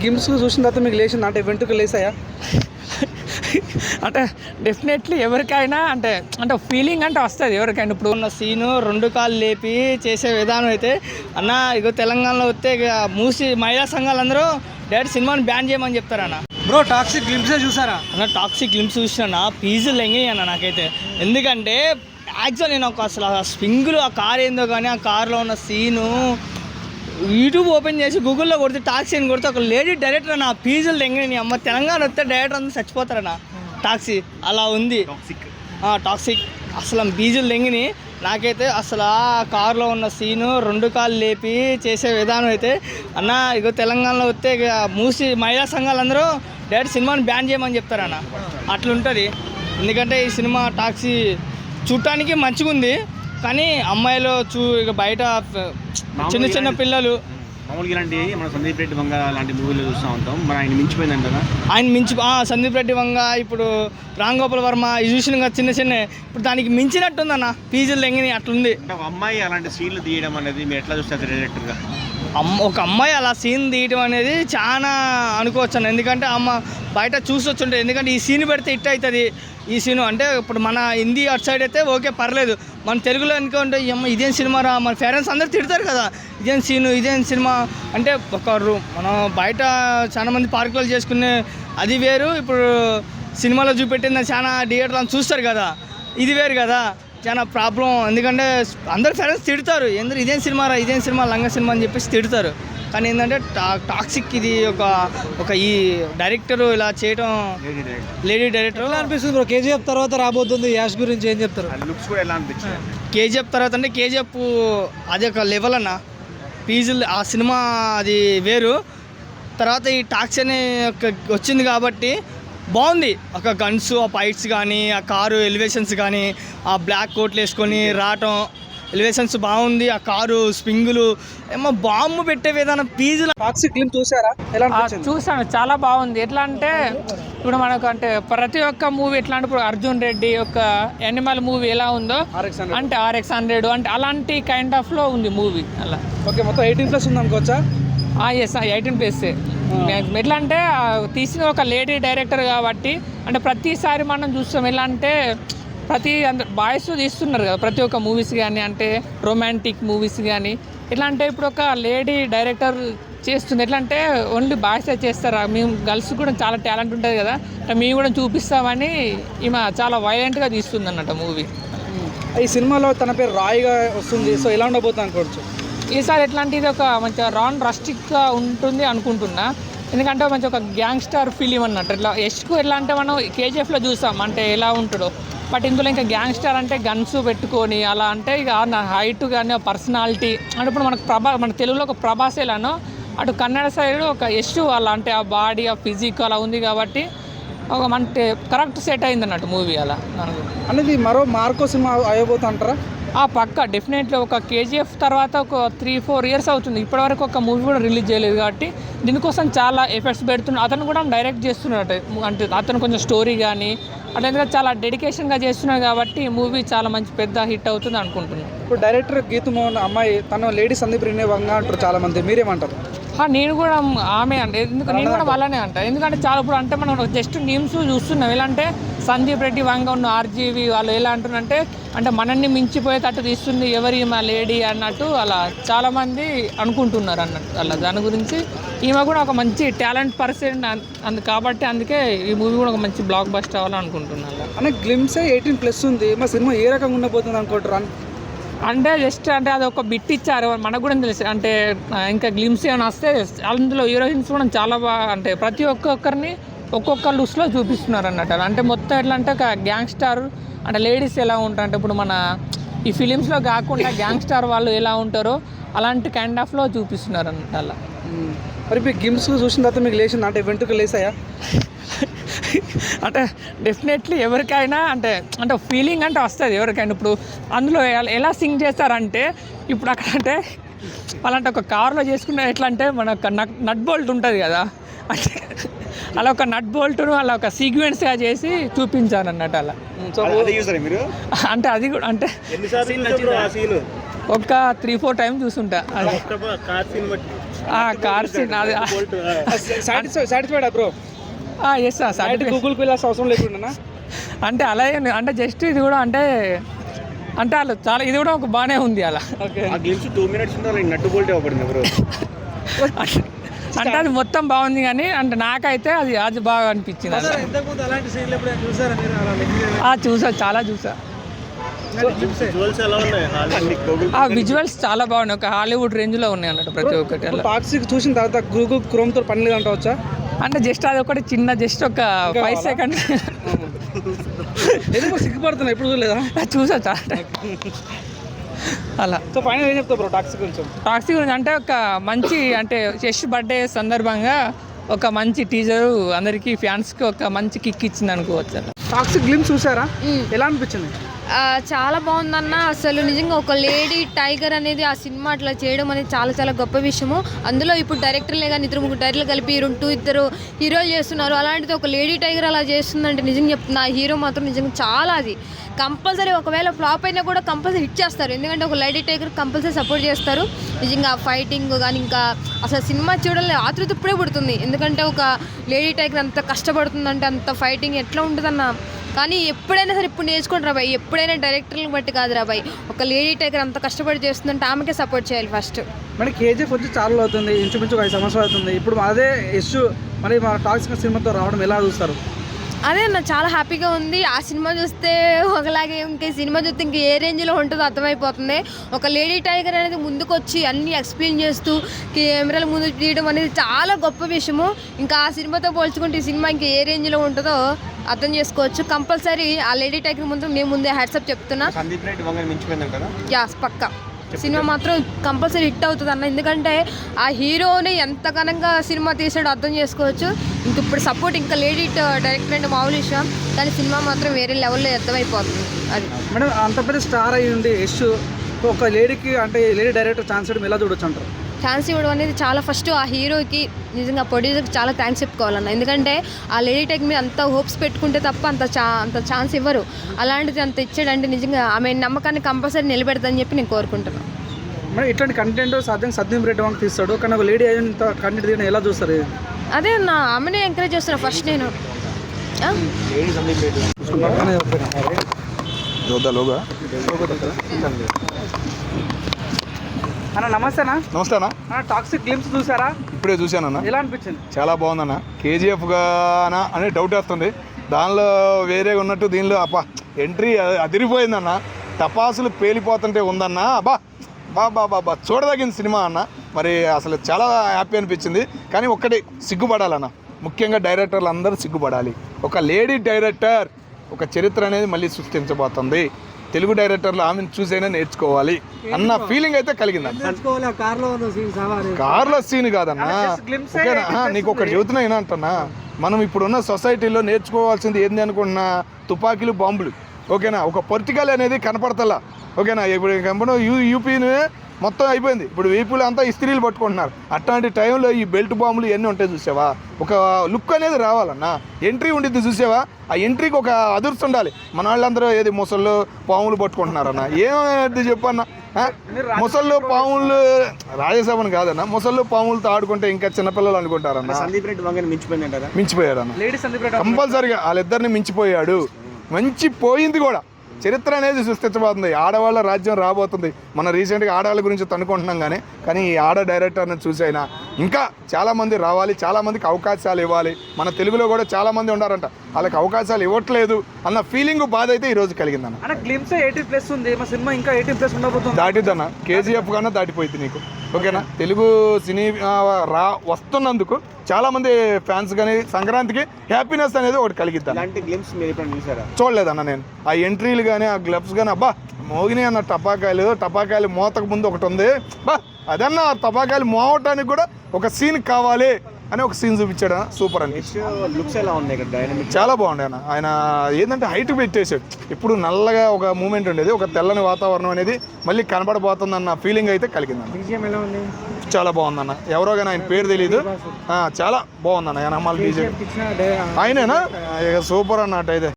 గిమ్స్ చూసిన తర్వాత మీకు లేచింది అంటే వెంట్రుకలు లేసాయా? అంటే డెఫినెట్లీ ఎవరికైనా అంటే అంటే ఫీలింగ్ అంటే వస్తుంది ఎవరికైనా. ఇప్పుడు ఉన్న సీను 2 కాళ్ళు లేపి చేసే విధానం అయితే అన్న ఇగో తెలంగాణలో వస్తే ఇక మహిళా సంఘాలందరూ డైరెక్ట్ సినిమాని బ్యాన్ చేయమని చెప్తారన్న. బ్రో టాక్సిక్ గ్లిమ్సే చూసారా? అన్న టాక్సిక్ గ్లిమ్స్ చూసినా పీజులు లెంగినాయి అన్న నాకైతే. ఎందుకంటే యాక్చువల్ నేను అసలు ఆ స్వింగులు ఆ కార్ ఏందో కానీ ఆ కార్లో ఉన్న సీను యూట్యూబ్ ఓపెన్ చేసి గూగుల్లో కొడితే టాక్సీ అని కొడితే ఒక లేడీ డైరెక్టర్ అన్న పీజులు లెంగినాయి. అమ్మ తెలంగాణ వస్తే డైరెక్టర్ అందరూ చచ్చిపోతారన్న. టాక్సీ అలా ఉంది, టాక్సిక్ అసలు బీజులు లెంగిని. నాకైతే అసలు ఆ కారులో ఉన్న సీను 2 కాళ్ళు లేపి చేసే విధానం అయితే అన్న ఇగో తెలంగాణలో వస్తే ఇక మహిళా సంఘాలందరూ డైరెక్ట్ సినిమాని బ్యాన్ చేయమని చెప్తారన్న. అట్లుంటుంది. ఎందుకంటే ఈ సినిమా టాక్సీ చూడటానికి మంచిగా ఉంది కానీ అమ్మాయిలు ఇక బయట చిన్న చిన్న పిల్లలు మామూలుగా ఇలాంటి మన సందీప్ రెడ్డి వంగ లాంటి మూవీలు చూస్తూ ఉంటాం. మరి ఆయన మించిపోయిందంట కదా. సందీప్ రెడ్డి వంగ ఇప్పుడు రామ్ గోపాల్ వర్మ ఇది చూసిన చిన్న ఇప్పుడు దానికి మించినట్టుందన్న పీజులు లెంగిని అట్లుంది. ఒక అమ్మాయి అలాంటి సీన్లు తీయడం అనేది మీరు ఎట్లా చూస్తారు డైరెక్టర్గా? ఒక అమ్మాయి అలా సీన్ తీయడం అనేది చాలా అనుకోవచ్చు అన్న. ఎందుకంటే బయట చూసొచ్చుంటే ఎందుకంటే ఈ సీన్ పెడితే హిట్ అవుతుంది. ఈ సీను అంటే ఇప్పుడు మన హిందీ అటు సైడ్ అయితే ఓకే పర్లేదు, మన తెలుగులో అనుకుంటే ఇదేం సినిమా రా మన పేరెంట్స్ అందరూ తిడతారు కదా, ఇదేం సీను ఇదేం సినిమా అంటే మనం బయట చాలా మంది పార్కులు చేసుకునే అది వేరు, ఇప్పుడు సినిమాలో చూపెట్టిన చాలా థియేటర్లను చూస్తారు కదా, ఇది వేరు కదా, చాలా ప్రాబ్లం. ఎందుకంటే అందరు పేరెంట్స్ తిడతారు, ఇదేం సినిమా లంగ సినిమా అని చెప్పేసి తిడతారు. కానీ ఏంటంటే టాక్సిక్ ఇది ఒక ఈ డైరెక్టర్ ఇలా చేయడం లేడీ డైరెక్టర్ ఎలా అనిపిస్తుంది బ్రో? కేజీఎఫ్ తర్వాత రాబోతుంది యాష్ గురించి ఏం చెప్తారు? లుక్స్ కూడా ఎలా అనిపించింది? కేజీఎఫ్ తర్వాత అంటే కేజీఎఫ్ అది ఒక లెవెల్ అన్న, పీజులు ఆ సినిమా అది వేరు. తర్వాత ఈ టాక్సీ అనే వచ్చింది కాబట్టి బాగుంది. ఒక గన్స్ ఆ ఫైట్స్ కానీ ఆ కారు ఎలివేషన్స్ కానీ ఆ బ్లాక్ కోట్లు వేసుకొని రావటం ఎలివేషన్స్ బాగుంది. ఆ కారు స్పింగులు ఏమో బాంబు పెట్టే విధానం పీజులు. టాక్సిక్ గ్లిమ్ చూసారా? ఎలా చూసాను, చాలా బాగుంది. ఎట్లా అంటే ఇప్పుడు మనకు అంటే ప్రతి ఒక్క మూవీ ఎట్లా అంటే ఇప్పుడు అర్జున్ రెడ్డి యొక్క యానిమల్ మూవీ ఎలా ఉందో అంటే RX-100 అంటే అలాంటి కైండ్ ఆఫ్లో ఉంది మూవీ అలా. ఓకే, మొత్తం 18+ ఉంది అనుకోవచ్చా? ఎస్ 18+. ఎట్లా అంటే తీసిన ఒక లేడీ డైరెక్టర్ కాబట్టి అంటే ప్రతిసారి మనం చూస్తాం ఎలా అంటే బాయ్స్ తీస్తున్నారు కదా ప్రతి ఒక్క మూవీస్ కానీ అంటే రొమాంటిక్ మూవీస్ కానీ. ఎట్లా అంటే ఇప్పుడు ఒక లేడీ డైరెక్టర్ చేస్తుంది, ఎట్లా అంటే ఓన్లీ బాయ్సే చేస్తారా, మేము గర్ల్స్ కూడా చాలా టాలెంట్ ఉంటుంది కదా, మేము కూడా చూపిస్తామని ఈమె చాలా వైలెంట్గా తీస్తుంది అన్నట్టు మూవీ. ఈ సినిమాలో తన పేరు రాయ్గా వస్తుంది, సో ఎలా ఉండబోతుంది అనుకోవచ్చు? ఈసారి ఎట్లాంటిది ఒక మంచిగా రస్టిక్గా ఉంటుంది అనుకుంటున్నా. ఎందుకంటే మంచి ఒక గ్యాంగ్స్టర్ ఫిలిం అన్నట్టు. ఇట్లా యష్కు ఎట్లా అంటే మనం కేజీఎఫ్లో చూసాం అంటే ఎలా ఉంటాడో, బట్ ఇందులో ఇంకా గ్యాంగ్స్టర్ అంటే గన్స్ పెట్టుకొని అలా అంటే ఇక నా హైట్ కానీ పర్సనాలిటీ అంటే ఇప్పుడు మన తెలుగులో ఒక ప్రభాస్ ఎలానో అటు కన్నడ సైడ్ ఒక యష్ అలా అంటే ఆ బాడీ ఆ ఫిజిక్ అలా ఉంది కాబట్టి ఒక అంటే కరెక్ట్ సెట్ అయింది అన్నట్టు మూవీ అలా మనకు అనేది. మరో మార్కో సినిమా అయ్యబోతా అంటారా? పక్క డెఫినెట్లీ ఒక కేజీఎఫ్ తర్వాత ఒక 3-4 ఇయర్స్ అవుతుంది, ఇప్పటివరకు ఒక మూవీ కూడా రిలీజ్ చేయలేదు కాబట్టి దీనికోసం చాలా ఎఫర్ట్స్ పెడుతున్నాడు. అతను కూడా డైరెక్ట్ చేస్తున్నాడు అంటే అతను కొంచెం స్టోరీ కానీ అట్లా ఎందుకంటే చాలా డెడికేషన్గా చేస్తున్నాడు కాబట్టి మూవీ చాలా మంచి పెద్ద హిట్ అవుతుంది అనుకుంటున్నాను. ఇప్పుడు డైరెక్టర్ గీతు మోహన్ అమ్మాయి తను లేడీ సందీప్ రెడ్డి వంగ అంటారు చాలా మంది, మీరేమంటారు? నేను కూడా ఆమె అంటే నేను కూడా అలానే అంట. ఎందుకంటే చాలా ఇప్పుడు అంటే మనం జస్ట్ నేమ్స్ చూస్తున్నాం ఎలా అంటే సందీప్ రెడ్డి వంగ ఉన్న RGV వాళ్ళు ఎలా అంటున్నారంటే అంటే మనల్ని మించిపోయేటట్టు తీస్తుంది ఎవరి మా లేడీ అన్నట్టు అలా చాలామంది అనుకుంటున్నారు అన్నట్టు. అలా దాని గురించి ఈమె కూడా ఒక మంచి టాలెంట్ పర్సన్ కాబట్టి అందుకే ఈ మూవీ కూడా ఒక మంచి బ్లాక్ బస్టర్ అవ్వాలని అనుకుంటున్నాను. అంటే గ్లిమ్సే 18+ ఉంది, మా సినిమా ఏ రకంగా ఉండబోతుంది అనుకుంటారు? అంటే జస్ట్ అంటే అది ఒక బిట్ ఇచ్చారు మనకు కూడా తెలుసు అంటే ఇంకా గ్లిమ్స్ ఏమైనా వస్తే అందులో హీరోయిన్స్ కూడా చాలా బాగా అంటే ప్రతి ఒక్కొక్కరిని ఒక్కొక్క లుక్స్లో చూపిస్తున్నారు అన్నట్టు. అంటే మొత్తం ఎట్లా అంటే ఒక గ్యాంగ్స్టార్ అంటే లేడీస్ ఎలా ఉంటారు అంటే ఇప్పుడు మన ఈ ఫిలిమ్స్లో కాకుండా గ్యాంగ్స్టార్ వాళ్ళు ఎలా ఉంటారో అలాంటి కైండ్ ఆఫ్లో చూపిస్తున్నారు అన్నట్టు అలా. మరి మీకు గిమ్స్ చూసిన తర్వాత మీకు లేచింది అంటే వెంట్రుకలు లేసాయా? అంటే డెఫినెట్లీ ఎవరికైనా అంటే అంటే ఫీలింగ్ అంటే వస్తుంది ఎవరికైనా. ఇప్పుడు అందులో ఎలా సింగ్ చేస్తారంటే ఇప్పుడు అక్కడ అంటే అలాంటి ఒక కార్లో చేసుకున్న ఎట్లా అంటే మన నట్ బోల్ట్ ఉంటుంది కదా, అంటే అలా ఒక నట్ బోల్ట్ను అలా ఒక సీక్వెన్స్గా చేసి చూపించాను అన్నట్టు అలా. అంటే అది కూడా అంటే ఒక 3-4 టైమ్స్ చూసుంటా. కార్ సీన్ అది సాటిస్ఫైడ్ బ్రో? ఎస్ సార్ గూగుల్కి వెళ్ళాల్సిన అవసరం లేకుండా అంటే అలా అంటే జస్ట్ ఇది కూడా అంటే అలా చాలా ఇది కూడా ఒక బాగానే ఉంది అలా. ఓకే. ఆ గ్లిమ్స్ 2 minutes ఉండాలి, నట్టు బోల్టే ఒకటి బ్రో. అంటే అది మొత్తం బాగుంది కానీ అంటే నాకైతే అది బాగా అనిపించింది అలా. ఇంతకుముందు అలాంటి సీన్లు ఎప్పుడు చూసారా మీరు? చూసా, చాలా చూసా. ఆ విజువల్స్ చాలా బాగున్నాయి, ఒక హాలీవుడ్ రేంజ్లో ఉన్నాయి అన్నట్టు ప్రతి ఒక్కటి అలా. టాక్సిక్ చూసిన తర్వాత గూగుల్ క్రోమ్తో పని లేదు అంటవచ్చా? అంటే జస్ట్ అది ఒకటి చిన్న జస్ట్ ఒక 5 seconds ఎందుకు సిగ్గుపడుతున్నా, ఎప్పుడు చూడలేదా? చూసా చాలా అలా. సో ఫైనల్ ఏం చెప్తావు బ్రో టాక్సిక్ గురించి? టాక్సీ గురించి అంటే ఒక మంచి అంటే యష్ బర్త్డే సందర్భంగా ఒక మంచి టీజరు అందరికీ ఫ్యాన్స్కి ఒక మంచి కిక్ ఇచ్చింది అనుకోవచ్చు అలా. టాక్సిక్ గ్లిమ్స్ చూసారా? ఎలా అనిపించింది? చాలా బాగుందన్న. అసలు నిజంగా ఒక లేడీ టైగర్ అనేది ఆ సినిమా అట్లా చేయడం అనేది చాలా చాలా గొప్ప విషయము. అందులో ఇప్పుడు డైరెక్టర్లే కానీ 2-3 డైరెక్టర్లు కలిపి 2-2 హీరోలు చేస్తున్నారు. అలాంటిది ఒక లేడీ టైగర్ అలా చేస్తుందంటే నిజంగా చెప్తున్నా, ఆ హీరో మాత్రం నిజంగా చాలా అది కంపల్సరీ ఒకవేళ ఫ్లాప్ అయినా కూడా కంపల్సరీ హిట్ చేస్తారు. ఎందుకంటే ఒక లేడీ టైగర్ కంపల్సరీ సపోర్ట్ చేస్తారు. నిజంగా ఫైటింగ్ కానీ ఇంకా అసలు సినిమా చూడాలి ఆతృత ఇప్పుడే పుడుతుంది. ఎందుకంటే ఒక లేడీ టైగర్ అంత కష్టపడుతుందంటే అంత ఫైటింగ్ ఎట్లా ఉంటుందన్న. కానీ ఎప్పుడైనా సరే ఇప్పుడు నేర్చుకోండి రా బాయ్, ఎప్పుడైనా డైరెక్టర్లను బట్టి కాదు రా బాయ్, ఒక లేడీ టైగర్ అంత కష్టపడి చేస్తుందంటే ఆమెకే సపోర్ట్ చేయాలి ఫస్ట్. మరి కేజీఎఫ్ వచ్చి చాలా అవుతుంది, ఇంచుమించు 5 సంవత్సరాలు అవుతుంది. ఇప్పుడు అదే ఇష్యూ మరి మన టాక్సిక్ సినిమాతో రావడం ఎలా చూస్తారు? అదే నాకు చాలా హ్యాపీగా ఉంది. ఆ సినిమా చూస్తే ఒకలాగే ఇంకే సినిమా చూస్తే ఇంక ఏ రేంజ్లో ఉంటుందో అర్థమైపోతుంది. ఒక లేడీ టైగర్ అనేది ముందుకు వచ్చి అన్నీ ఎక్స్ప్లెయిన్ చేస్తూ కెమెరాల ముందు తీయడం అనేది చాలా గొప్ప విషయము. ఇంకా ఆ సినిమాతో పోల్చుకుంటే ఈ సినిమా ఇంకా ఏ రేంజ్లో ఉంటుందో అర్థం చేసుకోవచ్చు. కంపల్సరీ ఆ లేడీ టైగర్ ముందు నేను ముందే హ్యాట్సప్ చెప్తున్నా. సందీప్ రెడ్డి వంగని మించిపోయింది కదా? యాస్ పక్కా సినిమా మాత్రం కంపల్సరీ హిట్ అవుతుంది అన్న. ఎందుకంటే ఆ హీరోని ఎంత ఘనంగా సినిమా తీసాడో అర్థం చేసుకోవచ్చు. ఇంక ఇప్పుడు సపోర్ట్ ఇంకా లేడీ డైరెక్టర్ అంటే మామూలు విషయం, కానీ సినిమా మాత్రం వేరే లెవెల్లో అర్థమైపోతుంది. అది మేడం అంత పెద్ద స్టార్ అయ్యి ఉంది యష్, ఒక లేడీకి అంటే లేడీ డైరెక్టర్ ఛాన్స్ ఇవ్వడం ఎలా చూడొచ్చు అంటారు? ఛాన్స్ ఇవ్వడం అనేది చాలా ఫస్ట్ ఆ హీరోకి నిజంగా ప్రొడ్యూసర్కి చాలా థ్యాంక్స్ చెప్పుకోవాలన్న. ఎందుకంటే ఆ లేడీ టైక్ మీద అంత హోప్స్ పెట్టుకుంటే తప్ప అంత ఛాన్స్ ఇవ్వరు. అలాంటిది అంత ఇచ్చాడంటే నిజంగా ఆమె నమ్మకాన్ని కంపల్సరీ నిలబెడతాదని చెప్పి నేను కోరుకుంటున్నాను. మేడం ఇట్లాంటి కంటెంట్ సాధ్యం సందీప్ రెడ్డి వంక తీస్తాడు, కానీ ఒక లేడీ అయ్యేంత కంటెంట్ తీయడం ఎలా చూస్తారు? అదే నా ఆమెనే ఎంకరేజ్ చేస్తున్నా ఫస్ట్ నేను. సందీప్ రెడ్డి అన్న నమస్తేనా? నమస్తేనా. టాక్సిక్ గ్లిమ్స్ చూసారా? ఇప్పుడే చూశానన్న. ఎలా అనిపించింది? చాలా బాగుందన్న. KGF గానా అనే డౌట్ వస్తుంది, దానిలో వేరే ఉన్నట్టు దీనిలో అబ్బా ఎంట్రీ అదిరిపోయిందన్న. టపాసులు పేలిపోతుంటే ఉందన్న. అబ్బా బా బా బా చూడదగిన సినిమా అన్న. మరి అసలు చాలా హ్యాపీ అనిపించింది. కానీ ఒక్కటి సిగ్గుపడాలన్న, ముఖ్యంగా డైరెక్టర్లు అందరూ సిగ్గుపడాలి. ఒక లేడీ డైరెక్టర్ ఒక చరిత్ర అనేది మళ్ళీ సృష్టించబోతుంది. తెలుగు డైరెక్టర్లు ఆమెను చూసైనా నేర్చుకోవాలి అన్న ఫీలింగ్ అయితే కలిగిందన్న. కార్లో సీన్ కాదన్నా, ఓకేనా? నీకు ఒకటి చెబుతున్నా ఏనంటున్నా, మనం ఇప్పుడున్న సొసైటీలో నేర్చుకోవాల్సింది ఏంది అనుకుంటున్నా, తుపాకీలు బాంబులు, ఓకేనా? ఒక పొలిటికల్ అనేది కనపడతలా, ఓకేనా? ఇప్పుడు యూపీని మొత్తం అయిపోయింది. ఇప్పుడు వీపులు అంతా ఇస్త్రీలు పట్టుకుంటున్నారు. అట్లాంటి టైంలో ఈ బెల్ట్ బాంబులు ఇవన్నీ ఉంటాయి చూసావా? ఒక లుక్ అనేది రావాలన్నా, ఎంట్రీ ఉండిద్ది చూసావా? ఆ ఎంట్రీకి ఒక అదుర్స్ ఉండాలి. మన వాళ్ళందరూ ఏది ముసళ్ళు పాములు పట్టుకుంటున్నారన్న, ఏమైంది చెప్పన్న? ముసళ్ళు పాములు రాజేసామని కాదన్న, ముసళ్ళు పాములతో ఆడుకుంటే ఇంకా చిన్నపిల్లలు అనుకుంటారన్న. సందీప్ రెడ్డి వంగని మించిపోయింది, మించిపోయాడు అన్న. లేడీ సందీప్ రెడ్డి కంపల్సరిగా వాళ్ళిద్దరిని మించిపోయాడు. మంచి పోయింది కూడా. చరిత్ర అనేది సృష్టించబోతుంది. ఆడవాళ్ళ రాజ్యం రాబోతుంది. మనం రీసెంట్గా ఆడవాళ్ళ గురించి తనుకుంటున్నాం కానీ ఈ ఆడ డైరెక్టర్ని చూసైనా ఇంకా చాలామంది రావాలి, చాలామందికి అవకాశాలు ఇవ్వాలి. మన తెలుగులో కూడా చాలామంది ఉన్నారంట, వాళ్ళకి అవకాశాలు ఇవ్వట్లేదు అన్న ఫీలింగ్ బాధ అయితే ఈరోజు కలిగిందన్న. అన్న గ్లిమ్స్ 18+ ఉంది, మా సినిమా ఇంకా 18+ ఉండబోతుంది. దాటిద్దన్న, KGF కన్నా దాటిపోయింది నీకు, ఓకేనా? తెలుగు సినీ వస్తున్నందుకు చాలామంది ఫ్యాన్స్ కానీ సంక్రాంతికి హ్యాపీనెస్ అనేది ఒకటి కలిగిద్దాం. చూడలేదన్న నేను ఆ ఎంట్రీలు కానీ ఆ గ్లవ్స్ కానీ. అబ్బా మోగినాయి అన్న టపాకాయలు మోతకు ముందు ఒకటి ఉంది. బా అదన్నా టపాకాయలు మోవటానికి కూడా ఒక సీన్ కావాలి అని ఒక సీన్ చూపించాడు. సూపర్ అని చాలా బాగుండే అన్న. ఆయన ఏంటంటే హైట్ పెట్టేశాడు. ఇప్పుడు నల్లగా ఒక మూమెంట్ ఉండేది, ఒక తెల్లని వాతావరణం అనేది మళ్ళీ కనబడబోతుందన్న ఫీలింగ్ అయితే కలిగిందన్న. చాలా బాగుందన్న. ఎవరో కానీ ఆయన పేరు తెలీదు, చాలా బాగుందన్న. ఆయన అమ్మాలి బీజేపీ ఆయనేనా? సూపర్ అన్నట్టు అయితే.